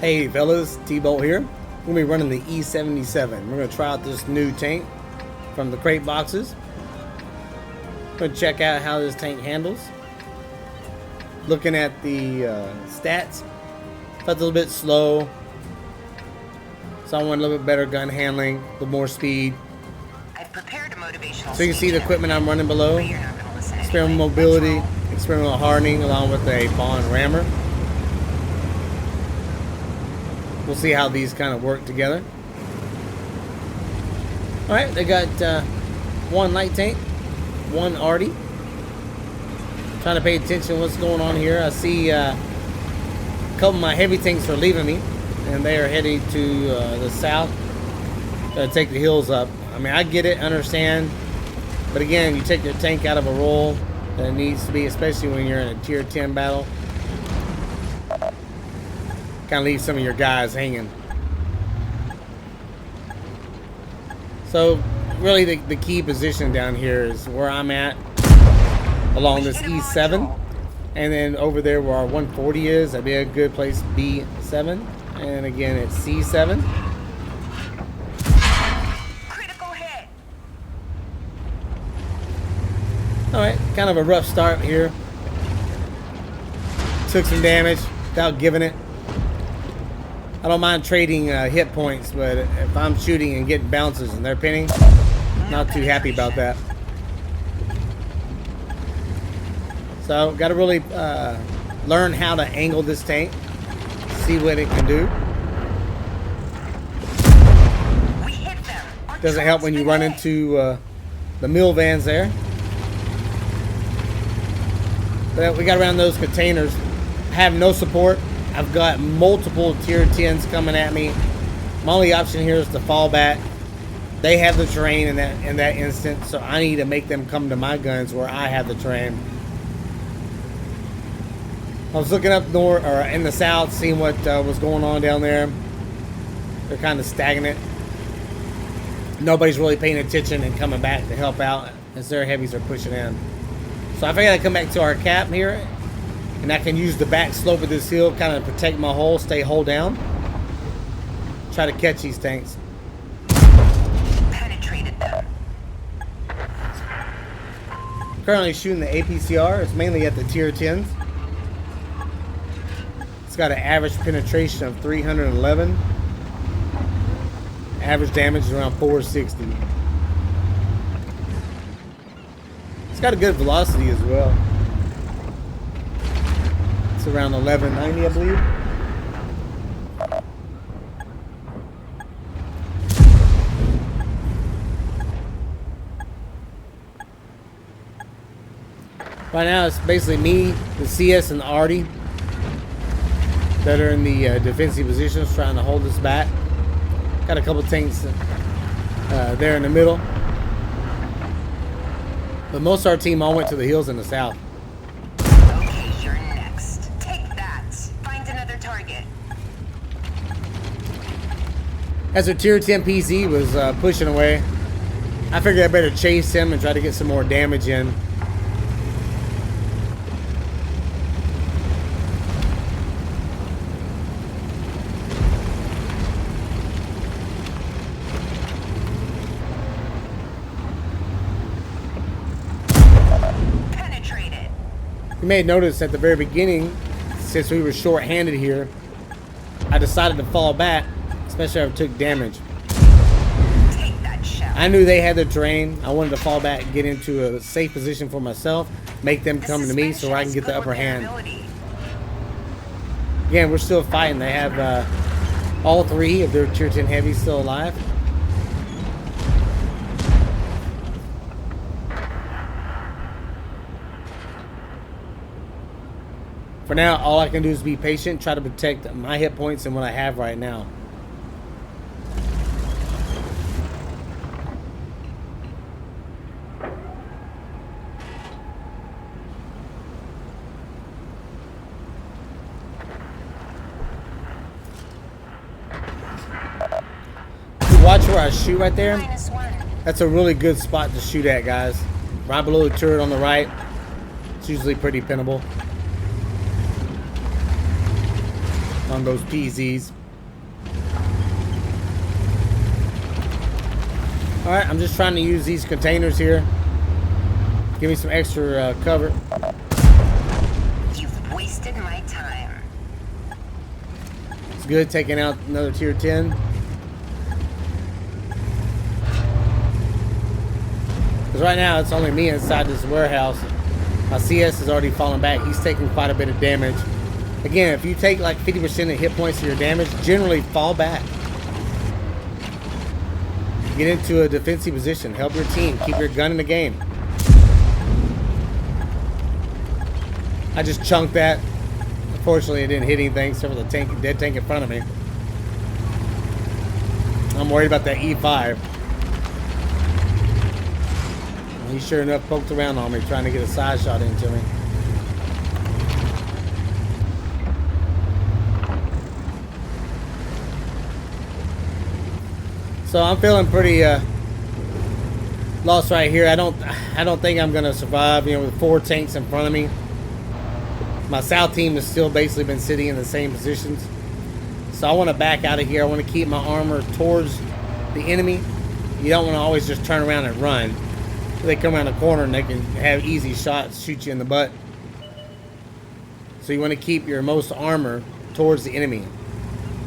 Hey fellas, T-Bolt here. We're going to be running the E77. We're going to try out this new tank from the crate boxes. Going to check out how this tank handles. Looking at the stats, felt a little bit slow. So I want a little bit better gun handling, a little more speed. I've prepared a motivational so you can see the equipment I'm running below. Experimental mobility, experimental hardening along with a bond rammer. We'll see how these kind of work together. Alright, they got one light tank, one arty. Trying to pay attention to what's going on here. I see a couple of my heavy tanks are leaving me, and they are heading to the south to take the hills up. I mean, I get it, understand, but again, you take your tank out of a role that it needs to be, especially when you're in a tier 10 battle. Kind of leave some of your guys hanging. So really the key position down here is where I'm at along this E7, and then over there where our 140 is, that'd be a good place, B7, and again it's C7. Critical hit. Alright, kind of a rough start here. Took some damage without giving it. I don't mind trading hit points, but if I'm shooting and getting bounces and they're pinning, not too happy about that. So, got to really learn how to angle this tank, see what it can do. Doesn't help when you run into the mill vans there. But we got around those containers. I have no support. I've got multiple tier 10s coming at me. My only option here is to fall back. They have the terrain in that instant, so I need to make them come to my guns where I have the terrain. I was looking up north or in the south, seeing what was going on down there. They're kind of stagnant. Nobody's really paying attention and coming back to help out as their heavies are pushing in. So I figured I'd come back to our cap here. And I can use the back slope of this hill, kind of protect my hull, stay hull down. Try to catch these tanks. Penetrated them. Currently shooting the APCR. It's mainly at the tier 10s. It's got an average penetration of 311. Average damage is around 460. It's got a good velocity as well. Around 1190, I believe. Right now it's basically me, the CS, and the arty that are in the defensive positions trying to hold us back. Got a couple tanks there in the middle, but most of our team all went to the hills in the south. As a tier 10 PC was pushing away, I figured I better chase him and try to get some more damage in. Penetrated. You may notice at the very beginning, since we were short-handed here, I decided to fall back. Especially if I took damage. Take that shot. I knew they had the terrain. I wanted to fall back and get into a safe position for myself. Make them come to me so I can get the upper hand. Again, we're still fighting. They have all three of their tier 10 heavies still alive. For now, all I can do is be patient, try to protect my hit points and what I have right now. Watch where I shoot right there. That's a really good spot to shoot at, guys. Right below the turret on the right. It's usually pretty pinnable. on those PZs. Alright, I'm just trying to use these containers here. Give me some extra cover. You've wasted my time. It's good taking out another tier 10. Because right now it's only me inside this warehouse. My CS is already falling back. He's taking quite a bit of damage. Again, if you take like 50% of hit points of your damage, generally fall back. Get into a defensive position. Help your team. Keep your gun in the game. I just chunked that. Unfortunately, it didn't hit anything except for the tank, dead tank in front of me. I'm worried about that E5. He sure enough poked around on me, trying to get a side shot into me. So I'm feeling pretty lost right here. I don't think I'm gonna survive. You know, with 4 tanks in front of me. My south team has still basically been sitting in the same positions. So I want to back out of here. I want to keep my armor towards the enemy. You don't want to always just turn around and run. They come around the corner and they can have easy shots, shoot you in the butt. So you want to keep your most armor towards the enemy.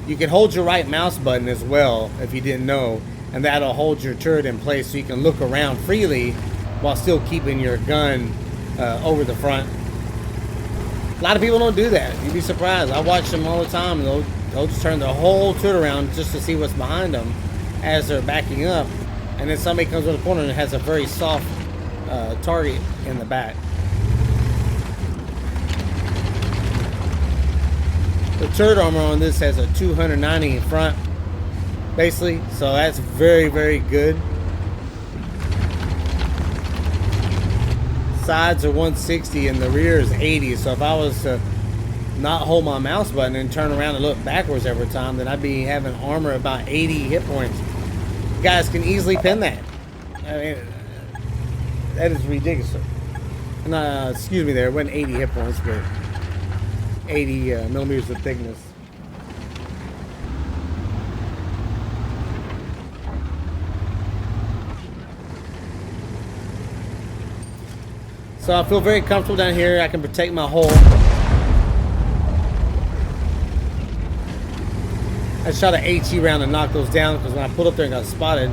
You can hold your right mouse button as well, if you didn't know, and that'll hold your turret in place so you can look around freely while still keeping your gun over the front. A lot of people don't do that. You'd be surprised. I watch them all the time. They'll just turn their whole turret around just to see what's behind them as they're backing up. And then somebody comes to the corner and has a very soft target in the back. The turret armor on this has a 290 in front, basically. So that's very, very good. Sides are 160 and the rear is 80. So if I was to not hold my mouse button and turn around and look backwards every time, then I'd be having armor about 80 hit points. You guys can easily pin that. I mean, that is ridiculous. And, excuse me, there it wasn't 80 hit points, but 80 millimeters of thickness. So I feel very comfortable down here. I can protect my hole. I shot an HE round and knocked those down because when I pulled up there and got spotted,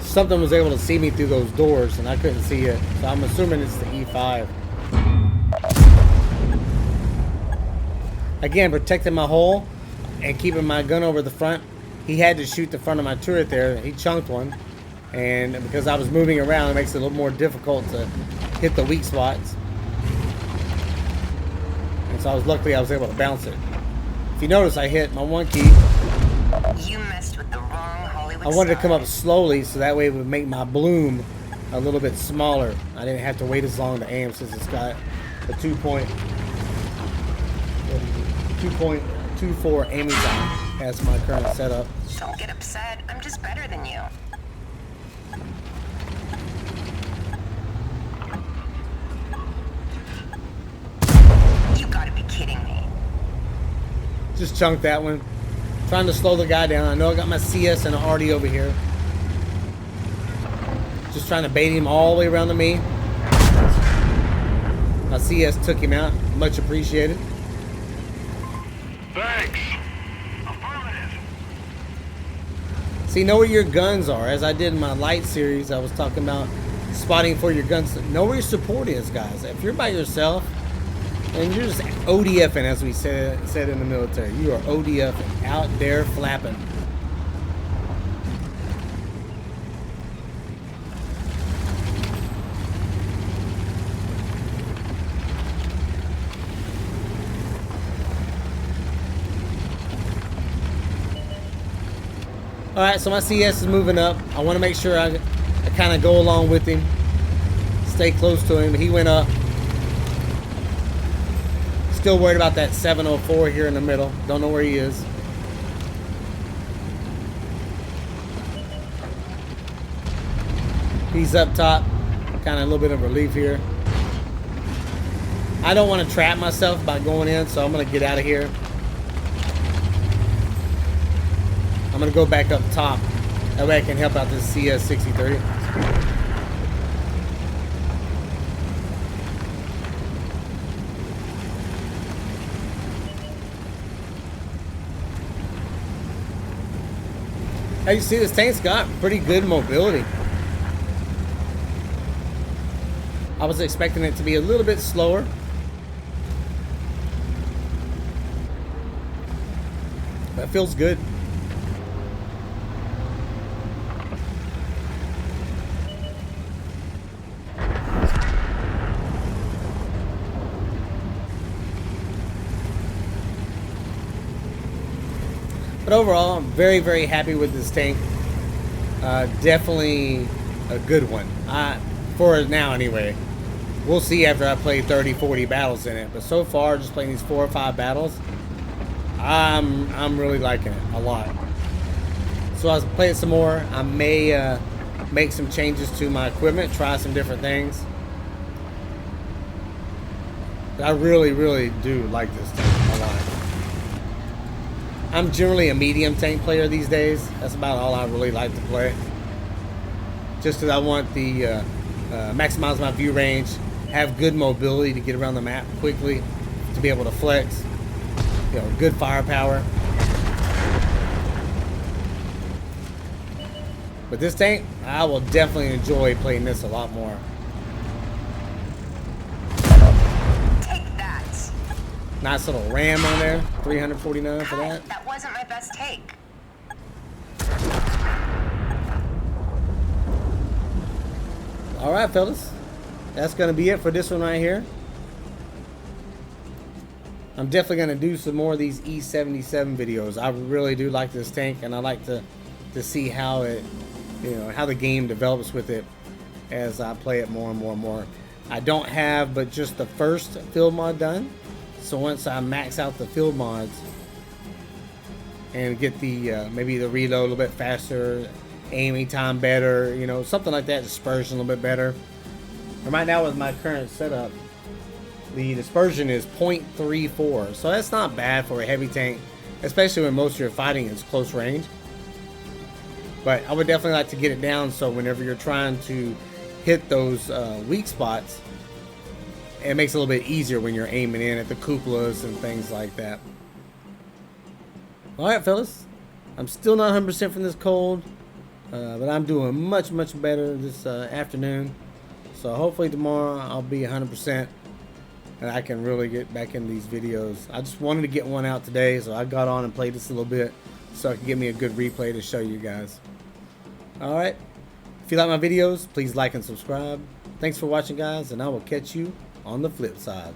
something was able to see me through those doors and I couldn't see it. So I'm assuming it's the E5. Again, protecting my hole and keeping my gun over the front. He had to shoot the front of my turret there. He chunked one. And because I was moving around, it makes it a little more difficult to hit the weak spots. And so luckily I was able to bounce it. If you notice, I hit my 1 key. You messed with the wrong Hollywood I wanted to come star. up slowly so that way it would make my bloom a little bit smaller. I didn't have to wait as long to aim since it's got a 2.24 aiming time as my current setup. Don't get upset. I'm just better than you. You gotta be kidding me. Just chunked that one. Trying to slow the guy down. I know I got my CS and an RD over here. Just trying to bait him all the way around to me. My CS took him out. Much appreciated. Thanks. Affirmative. See, know where your guns are. As I did in my light series, I was talking about spotting for your guns. Know where your support is, guys. If you're by yourself, and you're just ODFing, as we said in the military. You are ODFing, out there flapping. Alright, so my CS is moving up. I want to make sure I kind of go along with him. Stay close to him. He went up. Still worried about that 704 here in the middle. Don't know where he is. He's up top. Kind of a little bit of relief here. I don't want to trap myself by going in, so I'm going to get out of here. I'm gonna go back up top. That way I can help out this CS63. As you see, this tank's got pretty good mobility. I was expecting it to be a little bit slower. That feels good. But overall, I'm very, very happy with this tank. Definitely a good one. For now, anyway. We'll see after I play 30, 40 battles in it. But so far, just playing these 4 or 5 battles, I'm really liking it a lot. So as I play it some more, I may make some changes to my equipment, try some different things. But I really, really do like this tank a lot. I'm generally a medium tank player these days. That's about all I really like to play. Just because I want the maximize my view range, have good mobility to get around the map quickly, to be able to flex, you know, good firepower. But this tank, I will definitely enjoy playing this a lot more. Take that. Nice little ram on there, 349 for that. That wasn't my best take. All right, fellas, that's gonna be it for this one right here. I'm definitely gonna do some more of these E77 videos. I really do like this tank, and I like to see how it, you know, how the game develops with it as I play it more and more and more. I don't have but just the first field mod done, so once I max out the field mods and get the maybe the reload a little bit faster, aiming time better, you know, something like that, dispersion a little bit better. And right now with my current setup, the dispersion is 0.34, so that's not bad for a heavy tank, especially when most of your fighting is close range. But I would definitely like to get it down so whenever you're trying to hit those weak spots, it makes it a little bit easier when you're aiming in at the cupolas and things like that. Alright, fellas, I'm still not 100% from this cold, but I'm doing much, much better this afternoon. So hopefully tomorrow I'll be 100% and I can really get back in these videos. I just wanted to get one out today, so I got on and played this a little bit so I could get me a good replay to show you guys. Alright, if you like my videos, please like and subscribe. Thanks for watching, guys, and I will catch you on the flip side.